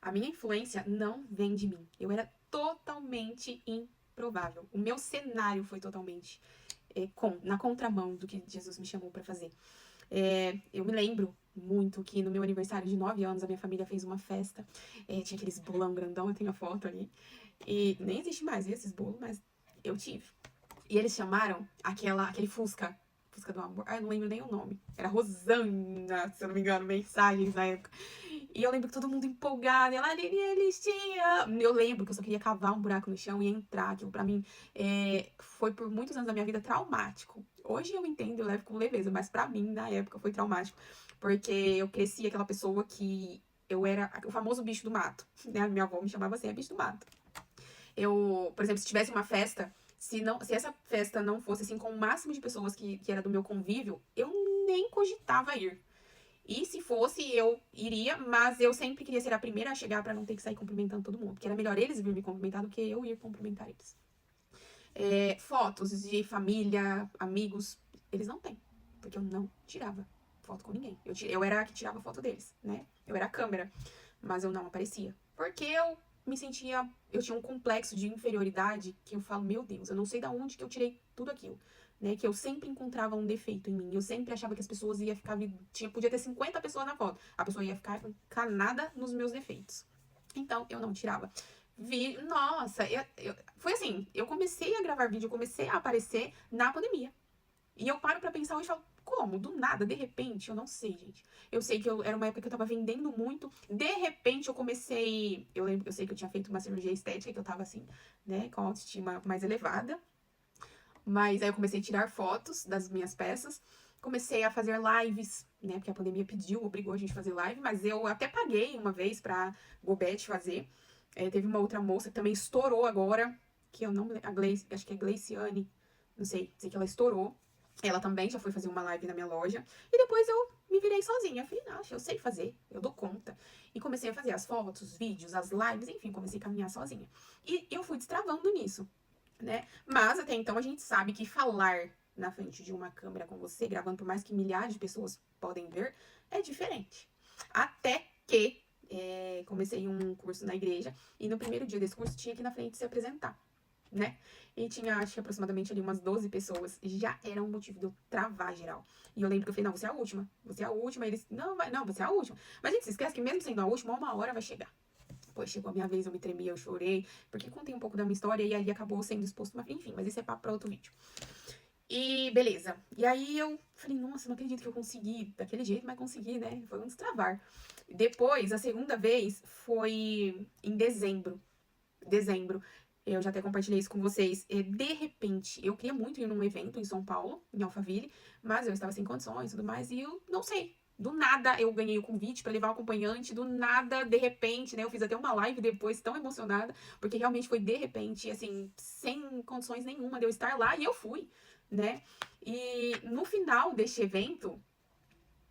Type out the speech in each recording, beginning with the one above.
A minha influência não vem de mim. Eu era totalmente improvável. O meu cenário foi totalmente na contramão do que Jesus me chamou pra fazer. Eu me lembro muito que no meu aniversário de 9 anos, a minha família fez uma festa. Tinha aqueles bolão grandão, eu tenho a foto ali. E nem existe mais esses bolos, mas eu tive. E eles chamaram aquele Fusca. Fusca do Amor. Ah, eu não lembro nem o nome. Era Rosana, se eu não me engano, mensagens na época. E eu lembro que todo mundo empolgado. E ela, Aline, eles tinham. Eu lembro que eu só queria cavar um buraco no chão e entrar. Aquilo pra mim foi por muitos anos da minha vida traumático. Hoje eu entendo, eu levo com leveza, mas pra mim, na época, foi traumático. Porque eu cresci aquela pessoa que eu era o famoso bicho do mato. Né? A minha avó me chamava assim, bicho do mato. Por exemplo, se tivesse uma festa, se essa festa não fosse assim com o máximo de pessoas que era do meu convívio, eu nem cogitava ir. E se fosse, eu iria, mas eu sempre queria ser a primeira a chegar pra não ter que sair cumprimentando todo mundo. Porque era melhor eles vir me cumprimentar do que eu ir cumprimentar eles. Fotos de família, amigos, eles não têm. Porque eu não tirava foto com ninguém. Eu era a que tirava foto deles, né? Eu era a câmera. Mas eu não aparecia. Porque eu tinha um complexo de inferioridade que eu falo, meu Deus, eu não sei de onde que eu tirei tudo aquilo. Né, que eu sempre encontrava um defeito em mim. Eu sempre achava que as pessoas iam ficar. Podia ter 50 pessoas na foto. A pessoa ia ficar encanada nos meus defeitos. Então, eu não tirava. Nossa, foi assim, eu comecei a gravar vídeo, eu comecei a aparecer na pandemia. E eu paro pra pensar hoje e falo, como? Do nada, de repente? Eu não sei, gente. Eu sei que era uma época que eu tava vendendo muito. De repente eu comecei. Eu sei que eu tinha feito uma cirurgia estética, que eu tava assim, né, com a autoestima mais elevada. Mas aí eu comecei a tirar fotos das minhas peças. Comecei a fazer lives, né? Porque a pandemia obrigou a gente a fazer live, mas eu até paguei uma vez pra Gobete fazer. Teve uma outra moça que também estourou agora, que eu não me lembro, acho que é Gleiciane, não sei que ela estourou. Ela também já foi fazer uma live na minha loja. E depois eu me virei sozinha. Falei, nossa, eu sei fazer, eu dou conta. E comecei a fazer as fotos, os vídeos, as lives, enfim, comecei a caminhar sozinha. E eu fui destravando nisso, né? Mas até então a gente sabe que falar na frente de uma câmera com você, gravando por mais que milhares de pessoas podem ver, é diferente. Até que comecei um curso na igreja e no primeiro dia desse curso tinha que na frente se apresentar, né? E tinha, acho que aproximadamente ali umas 12 pessoas. Já era um motivo de eu travar geral. E eu lembro que eu falei, não, você é a última. Você é a última. E eles, não, você é a última. Mas a gente se esquece que mesmo sendo a última, uma hora vai chegar. Pô, chegou a minha vez, eu me tremia, eu chorei. Porque contei um pouco da minha história e ali acabou sendo exposto. Enfim, mas isso é papo pra outro vídeo. E beleza. E aí eu falei, nossa, não acredito que eu consegui daquele jeito, mas consegui, né? Foi um destravar. Depois, a segunda vez foi em dezembro. Eu já até compartilhei isso com vocês. De repente, eu queria muito ir num evento em São Paulo, em Alphaville, mas eu estava sem condições e tudo mais, e eu não sei. Do nada eu ganhei o convite para levar um acompanhante, do nada, de repente, né? Eu fiz até uma live depois, tão emocionada, porque realmente foi de repente, assim, sem condições nenhuma de eu estar lá, e eu fui, né? E no final deste evento,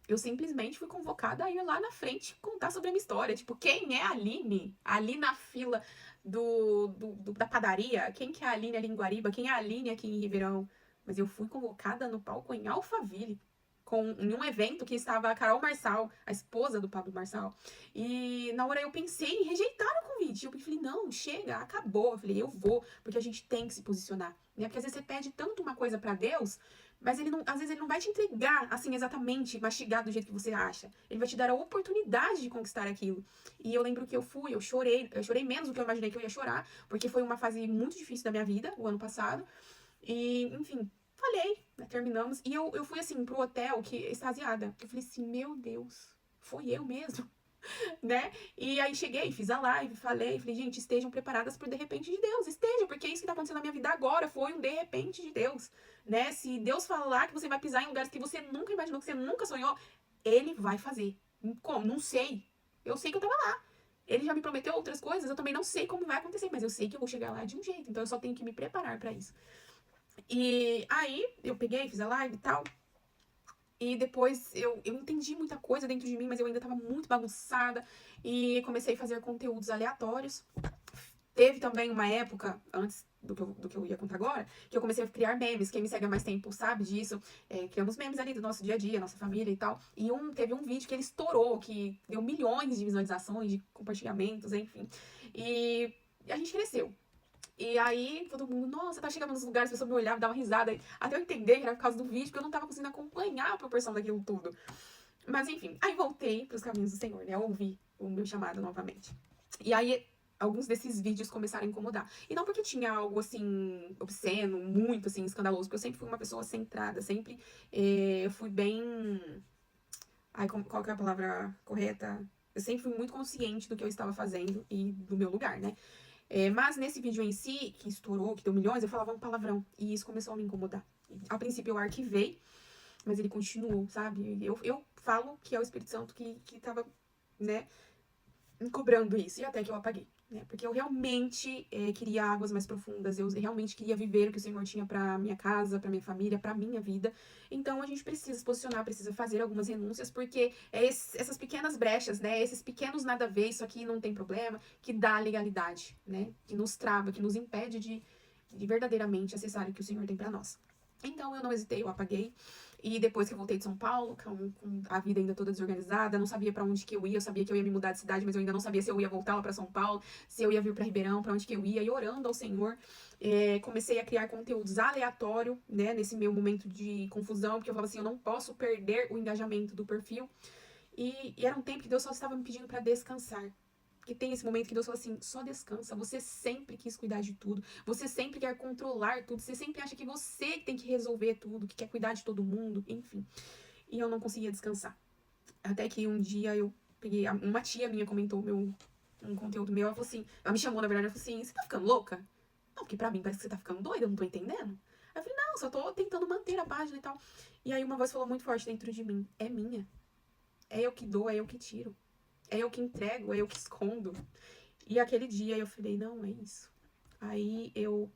eu simplesmente fui convocada a ir lá na frente contar sobre a minha história. Tipo, quem é a Aline? Ali na fila da padaria? Quem que é a Aline ali em Guariba? Quem é a Aline aqui em Ribeirão? Mas eu fui convocada no palco em Alphaville, em um evento que estava a Carol Marçal, a esposa do Pablo Marçal. E na hora eu pensei em rejeitar o convite. Eu falei, não, chega, acabou. Eu falei, eu vou, porque a gente tem que se posicionar. Né? Porque às vezes você pede tanto uma coisa para Deus, mas às vezes ele não vai te entregar, assim, exatamente, mastigado do jeito que você acha. Ele vai te dar a oportunidade de conquistar aquilo. E eu lembro que eu chorei menos do que eu imaginei que eu ia chorar, porque foi uma fase muito difícil da minha vida, o ano passado. E, enfim, falhei, né, terminamos. E eu fui, assim, pro hotel, extasiada. Eu falei assim, meu Deus, foi eu mesmo, né? E aí cheguei, fiz a live, falei, gente, estejam preparadas pro de repente de Deus, estejam, porque é isso que tá acontecendo na minha vida agora, foi um de repente de Deus, né? Se Deus falar que você vai pisar em lugares que você nunca imaginou, que você nunca sonhou, Ele vai fazer. Como? Não sei. Eu sei que eu tava lá. Ele já me prometeu outras coisas, eu também não sei como vai acontecer, mas eu sei que eu vou chegar lá de um jeito, então eu só tenho que me preparar pra isso. E aí, eu peguei, fiz a live e tal, e depois eu entendi muita coisa dentro de mim, mas eu ainda tava muito bagunçada. E comecei a fazer conteúdos aleatórios. Teve também uma época, antes do que eu ia contar agora, que eu comecei a criar memes. Quem me segue há mais tempo sabe disso. Criamos memes ali do nosso dia a dia, nossa família e tal. E teve um vídeo que ele estourou, que deu milhões de visualizações, de compartilhamentos, enfim. E a gente cresceu. E aí, todo mundo, nossa, tá chegando nos lugares, a pessoa me olhava, dava risada. Até eu entender que era por causa do vídeo, porque eu não tava conseguindo acompanhar a proporção daquilo tudo. Mas enfim, aí voltei pros caminhos do Senhor, né? Eu ouvi o meu chamado novamente. E aí, alguns desses vídeos começaram a incomodar. E não porque tinha algo, assim, obsceno, muito, assim, escandaloso, porque eu sempre fui uma pessoa centrada, sempre fui bem... Ai, qual que é a palavra correta? Eu sempre fui muito consciente do que eu estava fazendo e do meu lugar, né? Mas nesse vídeo em si, que estourou, que deu milhões, eu falava um palavrão. E isso começou a me incomodar. A princípio eu arquivei, mas ele continuou, sabe? Eu falo que é o Espírito Santo que tava, né, me cobrando isso. E até que eu apaguei, né? Porque eu realmente queria águas mais profundas. Eu realmente queria viver o que o Senhor tinha pra minha casa, pra minha família, pra minha vida. Então a gente precisa se posicionar, precisa fazer algumas renúncias, porque essas pequenas brechas, né? Esses pequenos nada a ver, isso aqui não tem problema, que dá legalidade, né? Que nos trava, que nos impede de verdadeiramente acessar o que o Senhor tem pra nós. Então eu não hesitei, eu apaguei. E depois que eu voltei de São Paulo, com a vida ainda toda desorganizada, não sabia pra onde que eu ia, eu sabia que eu ia me mudar de cidade, mas eu ainda não sabia se eu ia voltar lá pra São Paulo, se eu ia vir pra Ribeirão, pra onde que eu ia, e orando ao Senhor, comecei a criar conteúdos aleatórios, né, nesse meu momento de confusão, porque eu falava assim, eu não posso perder o engajamento do perfil, e era um tempo que Deus só estava me pedindo pra descansar. Porque tem esse momento que Deus fala assim, só descansa, você sempre quis cuidar de tudo, você sempre quer controlar tudo, você sempre acha que você tem que resolver tudo, que quer cuidar de todo mundo, enfim. E eu não conseguia descansar. Até que um dia eu peguei, uma tia minha comentou um conteúdo meu, ela falou assim, ela me chamou na verdade, ela falou assim, você tá ficando louca? Não, porque pra mim parece que você tá ficando doida, eu não tô entendendo. Aí eu falei, não, só tô tentando manter a página e tal. E aí uma voz falou muito forte dentro de mim, é minha, é eu que dou, é eu que tiro. É eu que entrego, é eu que escondo. E aquele dia eu falei, não, é isso. Aí eu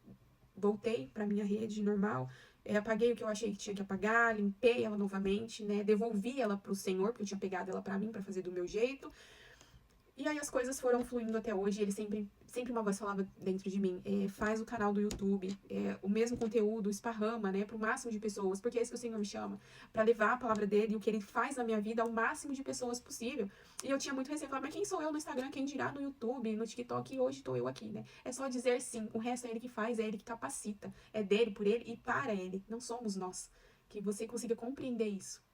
voltei pra minha rede normal, apaguei o que eu achei que tinha que apagar, limpei ela novamente, né? Devolvi ela pro Senhor, porque eu tinha pegado ela pra mim, pra fazer do meu jeito. E aí as coisas foram fluindo até hoje. Ele sempre uma voz falava dentro de mim, faz o canal do YouTube, o mesmo conteúdo, esparrama, né, pro máximo de pessoas, porque é isso que o Senhor me chama, para levar a palavra dele e o que ele faz na minha vida ao máximo de pessoas possível. E eu tinha muito receio, mas quem sou eu no Instagram, quem dirá no YouTube, no TikTok, e hoje tô eu aqui, né? É só dizer sim, o resto é ele que faz, é ele que capacita, é dele, por ele e para ele, não somos nós. Que você consiga compreender isso.